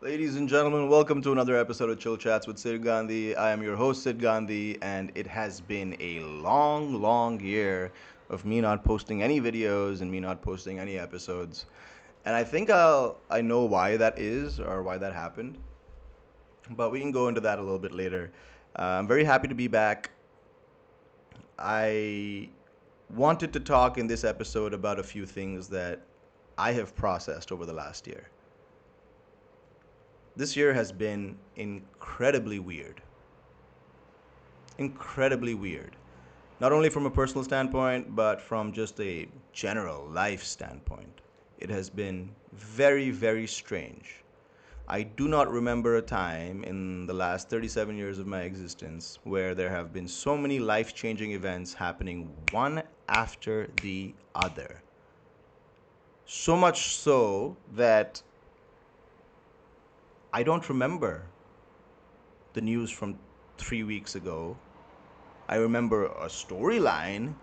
Ladies and gentlemen, welcome to another episode of Chill Chats with Sid Gandhi. I am your host, Sid Gandhi, and it has been a long, long year of me not posting any videos and me not posting any episodes. And I know why that is or why that happened, but we can go into that a little bit later. I'm very happy to be back. I wanted to talk in this episode about a few things that I have processed over the last year. This year has been incredibly weird. Incredibly weird. Not only from a personal standpoint, but from just a general life standpoint. It has been very, very strange. I do not remember a time in the last 37 years of my existence where there have been so many life changing events happening one after the other. So much so that I don't remember the news from 3 weeks ago. I remember a storyline.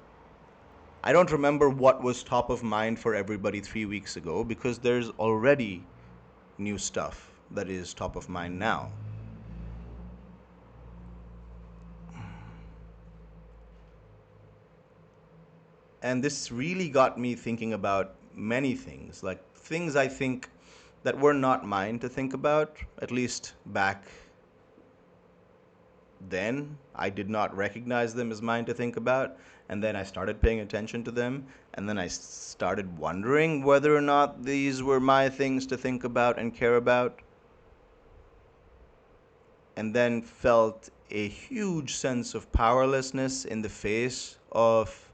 I don't remember what was top of mind for everybody 3 weeks ago because there's already new stuff that is top of mind now. And this really got me thinking about many things, like things I think that were not mine to think about, at least back then. I did not recognize them as mine to think about, and then I started paying attention to them, and then I started wondering whether or not these were my things to think about and care about, and then felt a huge sense of powerlessness in the face of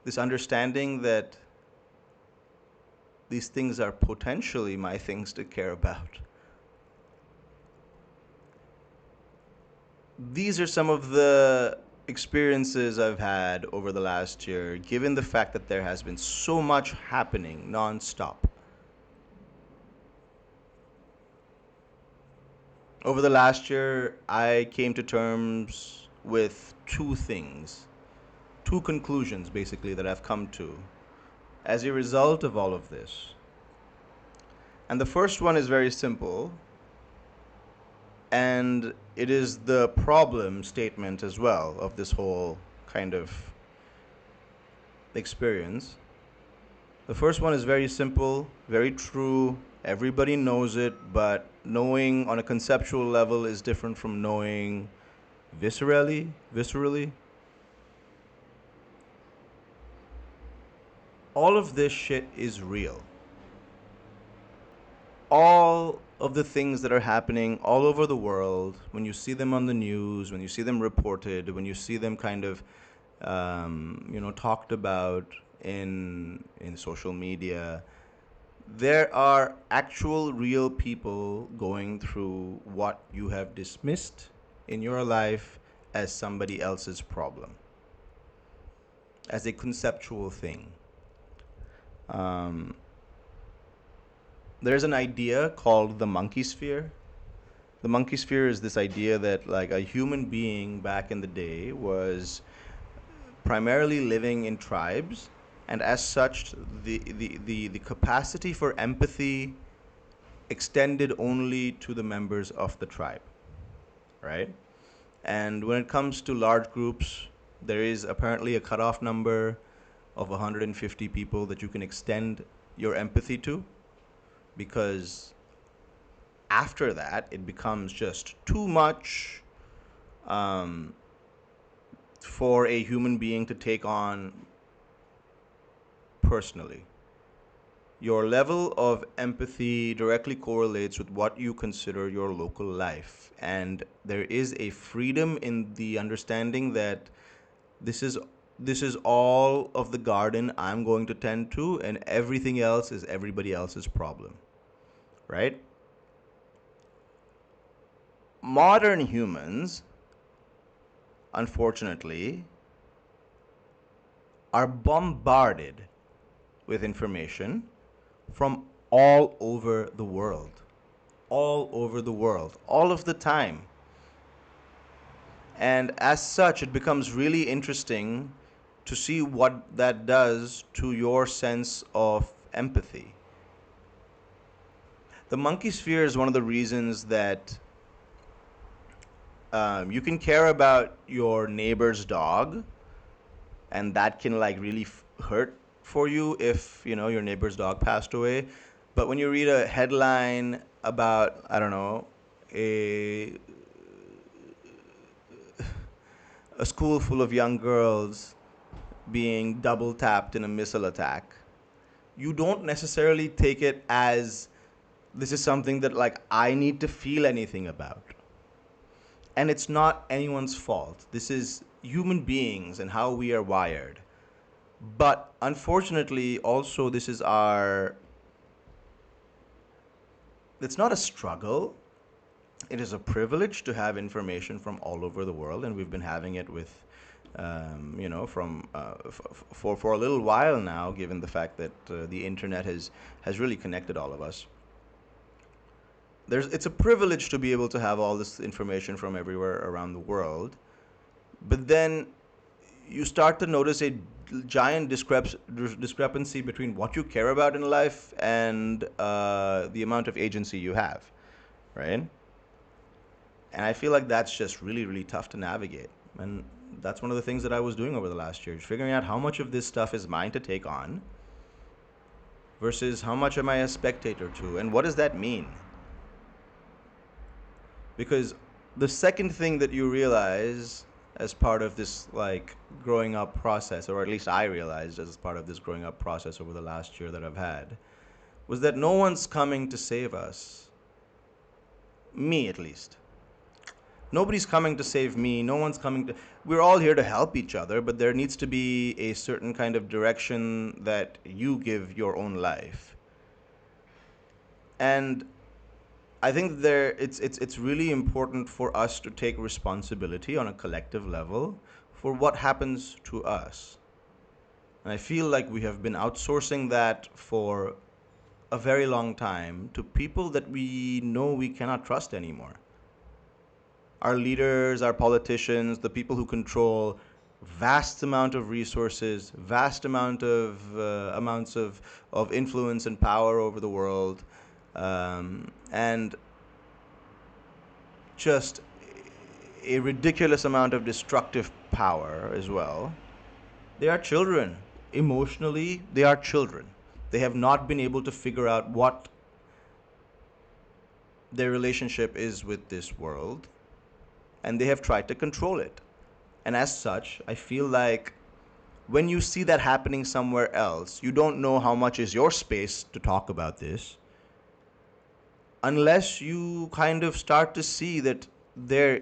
this understanding that these things are potentially my things to care about. These are some of the experiences I've had over the last year, given the fact that there has been so much happening nonstop. Over the last year, I came to terms with two things, two conclusions basically that I've come to as a result of all of this. And the first one is very simple, and it is the problem statement as well of this whole kind of experience. The first one is very simple, very true. Everybody knows it, but knowing on a conceptual level is different from knowing viscerally. All of this shit is real. All of the things that are happening all over the world, when you see them on the news, when you see them reported, when you see them kind of, talked about in social media, there are actual real people going through what you have dismissed in your life as somebody else's problem, as a conceptual thing. Um, there's an idea called the monkey sphere. The monkey sphere is this idea that like a human being back in the day was primarily living in tribes, and as such the capacity for empathy extended only to the members of the tribe, right? And when it comes to large groups, there is apparently a cutoff number of 150 people that you can extend your empathy to, because after that it becomes just too much um, for a human being to take on personally. Your level of empathy directly correlates with what you consider your local life. And there is a freedom in the understanding that this is this is all of the garden I'm going to tend to, and everything else is everybody else's problem. Right? Modern humans, unfortunately, are bombarded with information from all over the world. All over the world. All of the time. And as such, it becomes really interesting to see what that does to your sense of empathy. The monkey sphere is one of the reasons that you can care about your neighbor's dog, and that can like really hurt for you if your neighbor's dog passed away. But when you read a headline about, I don't know, a a school full of young girls being double tapped in a missile attack, you don't necessarily take it as this is something that like I need to feel anything about. And it's not anyone's fault. This is human beings and how we are wired. But unfortunately, also, this is our. It's not a struggle. It is a privilege to have information from all over the world, and we've been having it with, from for a little while now, given the fact that the internet has really connected all of us. It's a privilege to be able to have all this information from everywhere around the world, but then you start to notice a giant discrepancy between what you care about in life and the amount of agency you have, right? And I feel like that's just really, really tough to navigate. And that's one of the things that I was doing over the last year, figuring out how much of this stuff is mine to take on versus how much am I a spectator to, and what does that mean? Because the second thing that you realize as part of this like growing up process, or at least I realized as part of this growing up process over the last year that I've had, was that no one's coming to save us. Me, at least. Nobody's coming to save me. No one's coming to. We're all here to help each other, but there needs to be a certain kind of direction that you give your own life. And I think it's really important for us to take responsibility on a collective level for what happens to us. And I feel like we have been outsourcing that for a very long time to people that we know we cannot trust anymore. Our leaders, our politicians, the people who control vast amount of resources, vast amounts of influence and power over the world, and just a ridiculous amount of destructive power as well. They are children. Emotionally, they are children. They have not been able to figure out what their relationship is with this world, and they have tried to control it. And as such, I feel like when you see that happening somewhere else, you don't know how much is your space to talk about this unless you kind of start to see that there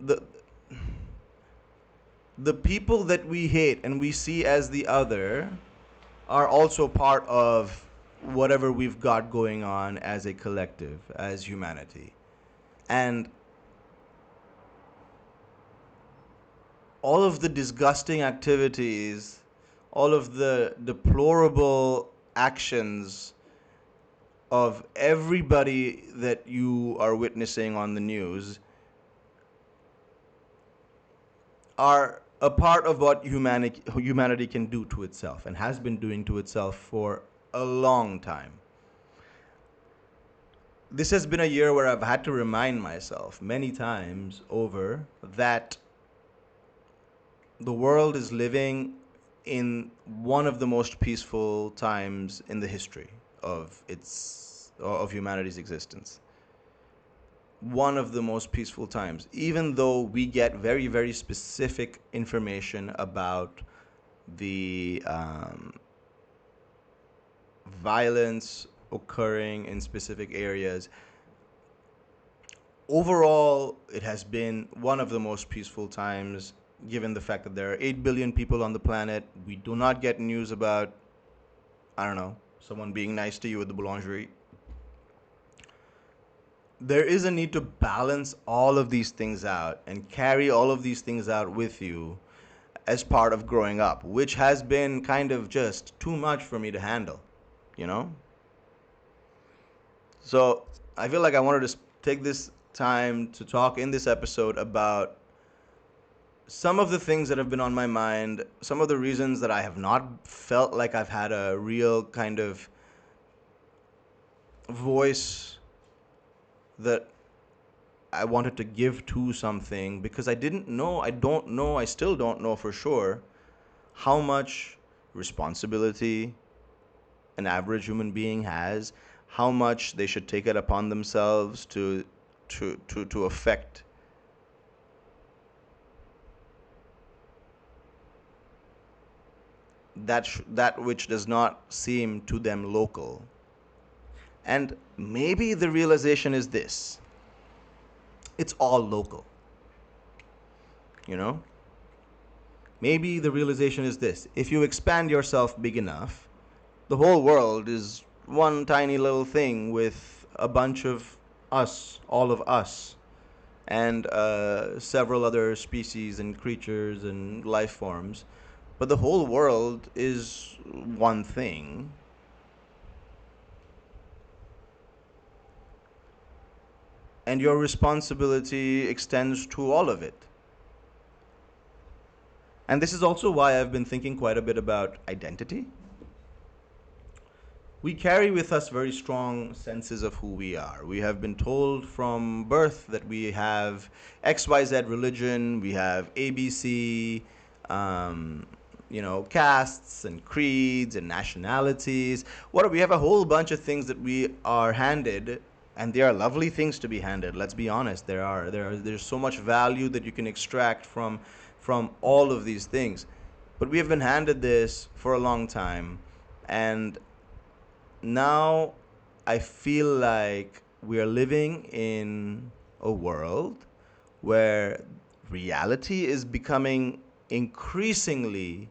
the the people that we hate and we see as the other are also part of whatever we've got going on as a collective, as humanity. And all of the disgusting activities, all of the deplorable actions of everybody that you are witnessing on the news are a part of what humanity can do to itself and has been doing to itself for a long time. This has been a year where I've had to remind myself many times over that the world is living in one of the most peaceful times in the history of humanity's existence. One of the most peaceful times, even though we get very, very specific information about the violence occurring in specific areas. Overall, it has been one of the most peaceful times, given the fact that there are 8 billion people on the planet. We do not get news about, I don't know, someone being nice to you at the boulangerie. There is a need to balance all of these things out and carry all of these things out with you as part of growing up, which has been kind of just too much for me to handle, you know? So I feel like I wanted to take this time to talk in this episode about some of the things that have been on my mind, some of the reasons that I have not felt like I've had a real kind of voice that I wanted to give to something, because I still don't know for sure how much responsibility an average human being has, how much they should take it upon themselves to affect that which does not seem to them local. And maybe the realization is this: it's all local. You know? Maybe the realization is this: if you expand yourself big enough, the whole world is one tiny little thing with a bunch of us, all of us, and several other species and creatures and life forms. But the whole world is one thing. And your responsibility extends to all of it. And this is also why I've been thinking quite a bit about identity. We carry with us very strong senses of who we are. We have been told from birth that we have XYZ religion, we have ABC, castes and creeds and nationalities. We have a whole bunch of things that we are handed, and they are lovely things to be handed. Let's be honest. There's so much value that you can extract from all of these things. But we have been handed this for a long time, and now I feel like we are living in a world where reality is becoming increasingly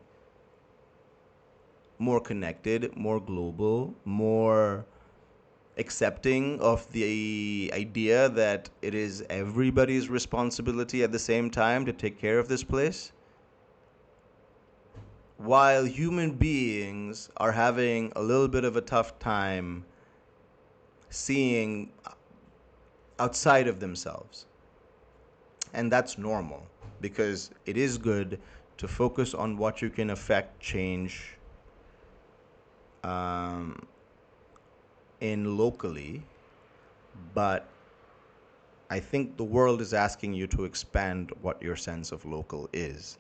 more connected, more global, more accepting of the idea that it is everybody's responsibility at the same time to take care of this place, while human beings are having a little bit of a tough time seeing outside of themselves. And that's normal, because it is good to focus on what you can affect change in locally, but I think the world is asking you to expand what your sense of local is.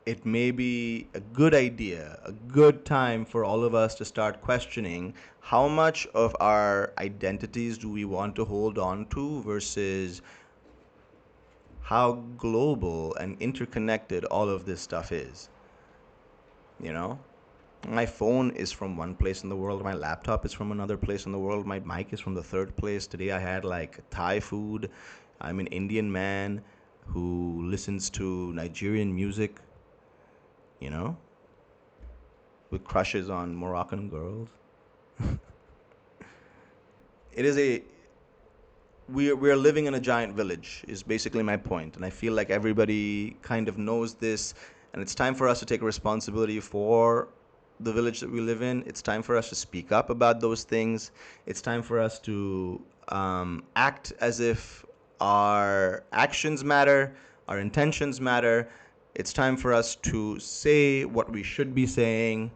It may be a good idea, a good time for all of us to start questioning how much of our identities do we want to hold on to versus how global and interconnected all of this stuff is. You know? My phone is from one place in the world. My laptop is from another place in the world. My mic is from the third place. Today I had like Thai food. I'm an Indian man who listens to Nigerian music, you know, with crushes on Moroccan girls. It is a we're living in a giant village is basically my point, and I feel like everybody kind of knows this, and it's time for us to take responsibility for the village that we live in. It's time for us to speak up about those things. It's time for us to act as if our actions matter, our intentions matter. It's time for us to say what we should be saying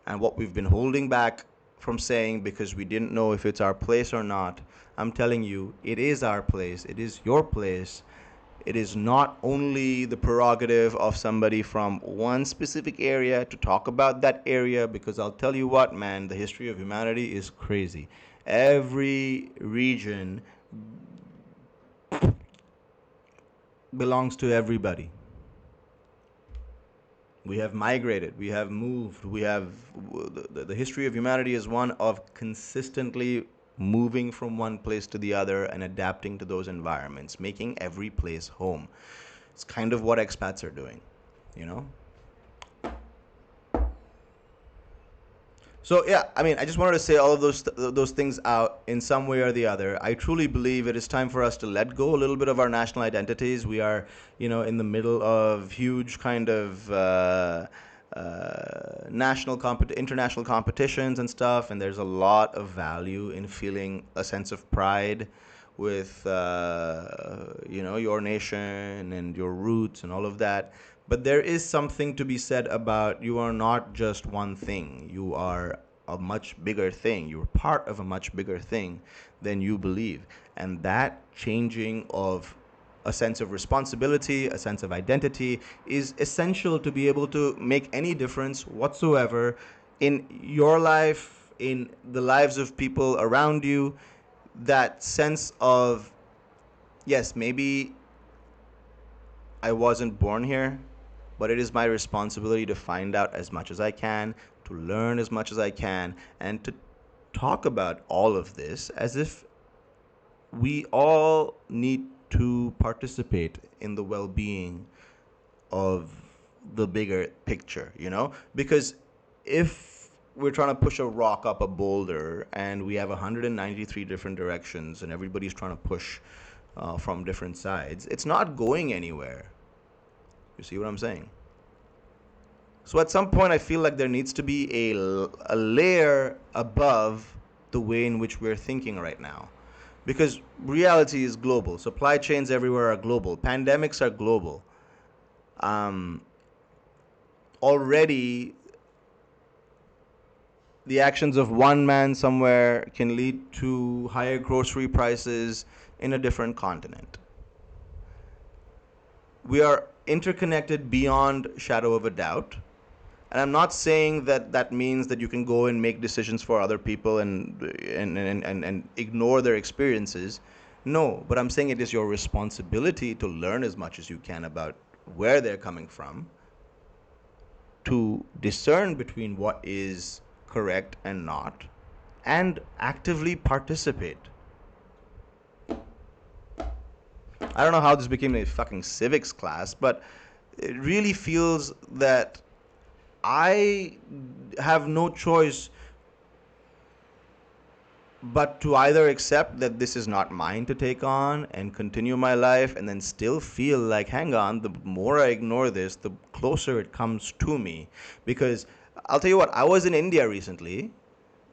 and what we've been holding back from saying because we didn't know if it's our place or not. I'm telling you, it is our place. It is your place. It is not only the prerogative of somebody from one specific area to talk about that area, because I'll tell you what, man, the history of humanity is crazy. Every region belongs to everybody. We have migrated, we have moved, the history of humanity is one of consistently moving from one place to the other and adapting to those environments, making every place home. It's kind of what expats are doing, you know? So yeah, I mean, I just wanted to say all of those things out in some way or the other. I truly believe it is time for us to let go a little bit of our national identities. We are, in the middle of huge kind of international competitions and stuff, and there's a lot of value in feeling a sense of pride with your nation and your roots and all of that. But there is something to be said about you are not just one thing. You are a much bigger thing. You're part of a much bigger thing than you believe. And that changing of a sense of responsibility, a sense of identity is essential to be able to make any difference whatsoever in your life, in the lives of people around you. That sense of, yes, maybe I wasn't born here, but it is my responsibility to find out as much as I can, to learn as much as I can, and to talk about all of this as if we all need to participate in the well being of the bigger picture, you know? Because if we're trying to push a rock up a boulder and we have 193 different directions and everybody's trying to push from different sides, it's not going anywhere. You see what I'm saying? So at some point, I feel like there needs to be a layer above the way in which we're thinking right now. Because reality is global. Supply chains everywhere are global. Pandemics are global. Um, Already, the actions of one man somewhere can lead to higher grocery prices in a different continent. We are interconnected beyond shadow of a doubt. And I'm not saying that that means that you can go and make decisions for other people and ignore their experiences. No, but I'm saying it is your responsibility to learn as much as you can about where they're coming from, to discern between what is correct and not, and actively participate. I don't know how this became a fucking civics class, but it really feels that I have no choice but to either accept that this is not mine to take on and continue my life, and then still feel like, hang on, the more I ignore this, the closer it comes to me. Because I'll tell you what, I was in India recently,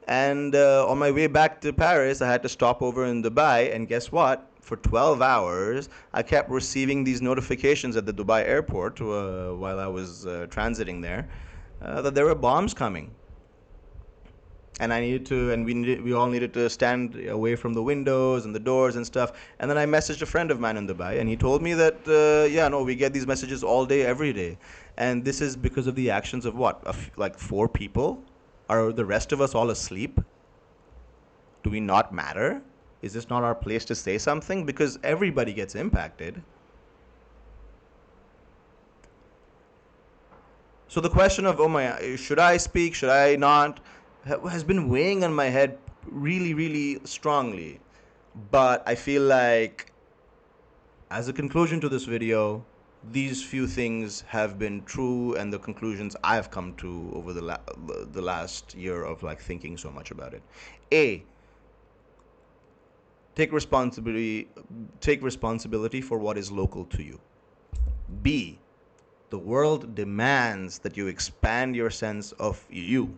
and on my way back to Paris, I had to stop over in Dubai, and guess what? For 12 hours, I kept receiving these notifications at the Dubai airport while I was transiting there, that there were bombs coming. And I needed to, and we all needed to stand away from the windows and the doors and stuff. And then I messaged a friend of mine in Dubai, and he told me that, yeah, no, we get these messages all day, every day. And this is because of the actions of what? Like 4 people? Are the rest of us all asleep? Do we not matter? Is this not our place to say something? Because everybody gets impacted. So the question of, oh my, should I speak? Should I not? Has been weighing on my head really, really strongly. But I feel like, as a conclusion to this video, these few things have been true, and the conclusions I've come to over the last year of like thinking so much about it. A, take responsibility for what is local to you. B, the world demands that you expand your sense of you,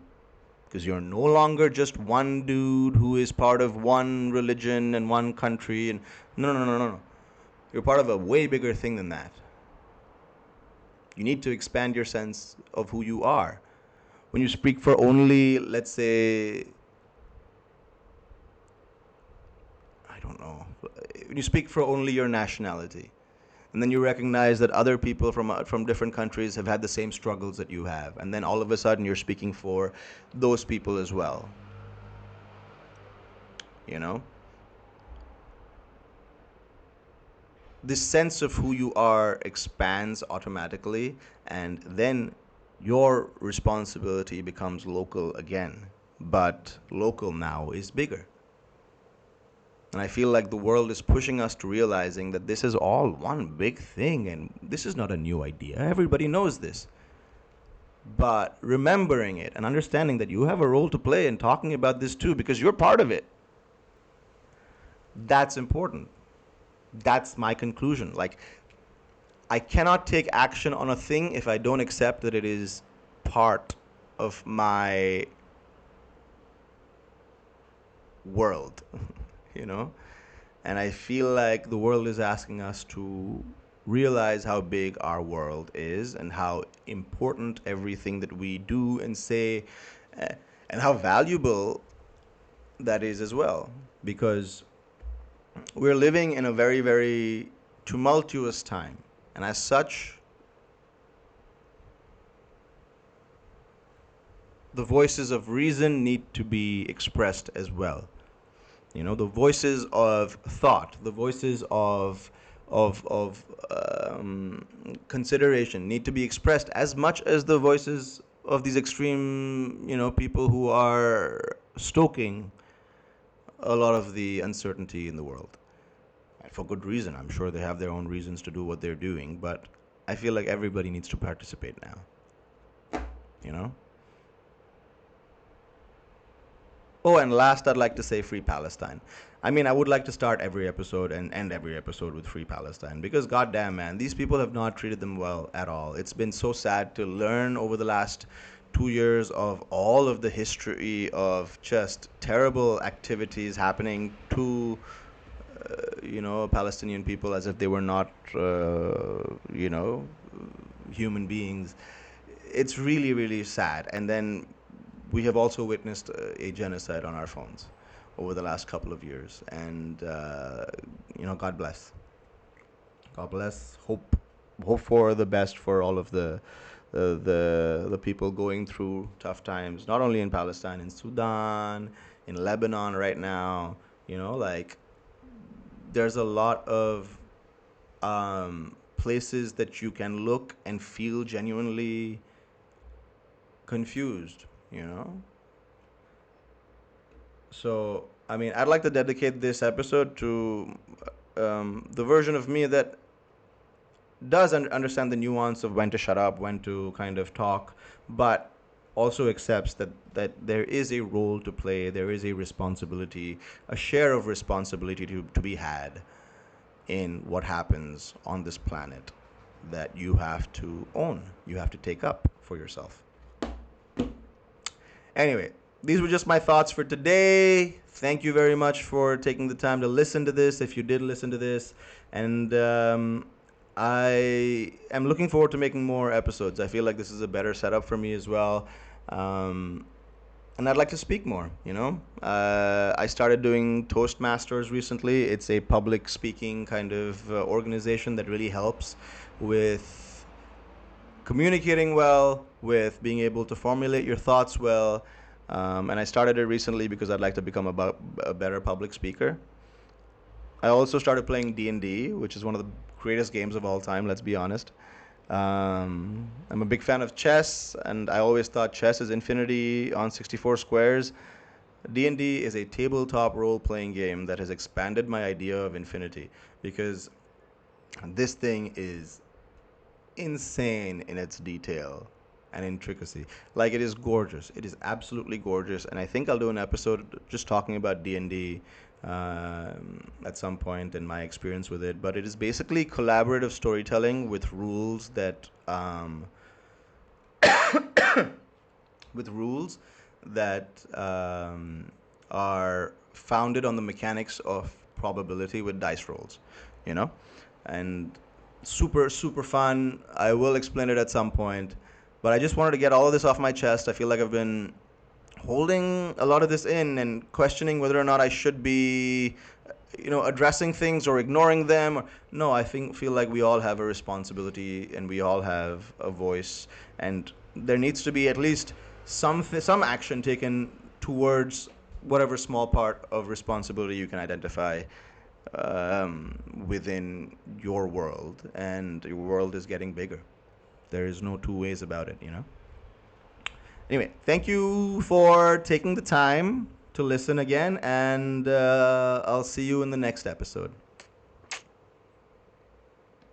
because you're no longer just one dude who is part of one religion and one country. And no. You're part of a way bigger thing than that. You need to expand your sense of who you are. When you speak for only, let's say, I don't know, when you speak for only your nationality, and then you recognize that other people from different countries have had the same struggles that you have, and then all of a sudden you're speaking for those people as well. You know, this sense of who you are expands automatically, and then your responsibility becomes local again. But local now is bigger. And I feel like the world is pushing us to realizing that this is all one big thing, and this is not a new idea. Everybody knows this. But remembering it and understanding that you have a role to play in talking about this too, because you're part of it, that's important. That's my conclusion. Like, I cannot take action on a thing if I don't accept that it is part of my world, you know? And I feel like the world is asking us to realize how big our world is and how important everything that we do and say, uh, and how valuable that is as well. Because we're living in a very, very tumultuous time. And as such, the voices of reason need to be expressed as well. You know, the voices of thought, the voices of consideration need to be expressed as much as the voices of these extreme, people who are stoking a lot of the uncertainty in the world. And for good reason. I'm sure they have their own reasons to do what they're doing, but I feel like everybody needs to participate now. You know? Oh, and last, I'd like to say Free Palestine. I mean, I would like to start every episode and end every episode with Free Palestine because, goddamn, man, these people have not treated them well at all. It's been so sad to learn over the last 2 years of all of the history of just terrible activities happening to, Palestinian people as if they were not, human beings. It's really, really sad. And then we have also witnessed a genocide on our phones over the last couple of years. And, God bless. God bless. Hope for the best for all of the people going through tough times, not only in Palestine, in Sudan, in Lebanon right now. Like there's a lot of places that you can look and feel genuinely confused, you know? So, I mean, I'd like to dedicate this episode to the version of me that does understand the nuance of when to shut up, when to kind of talk, but also accepts that there is a role to play, there is a responsibility, a share of responsibility to be had in what happens on this planet that you have to own, you have to take up for yourself. Anyway, these were just my thoughts for today. Thank you very much for taking the time to listen to this, if you did listen to this. And I am looking forward to making more episodes. I feel like this is a better setup for me as well. And I'd like to speak more, I started doing Toastmasters recently. It's a public speaking kind of organization that really helps with communicating well, with being able to formulate your thoughts well. And I started it recently because I'd like to become a better public speaker. I also started playing D&D, which is one of the greatest games of all time, let's be honest. I'm a big fan of chess, and I always thought chess is infinity on 64 squares. D&D is a tabletop role-playing game that has expanded my idea of infinity because this thing is insane in its detail and intricacy. Like, it is gorgeous. It is absolutely gorgeous, and I think I'll do an episode just talking about D&D at some point in my experience with it. But it is basically collaborative storytelling with rules that are founded on the mechanics of probability with dice rolls, you know, and super super fun. I will explain it at some point, but I just wanted to get all of this off my chest. I feel like I've been holding a lot of this in and questioning whether or not I should be, addressing things or ignoring them. No, I feel like we all have a responsibility and we all have a voice, and there needs to be at least some action taken towards whatever small part of responsibility you can identify within your world, and your world is getting bigger. There is no two ways about it. Anyway, thank you for taking the time to listen again, and I'll see you in the next episode.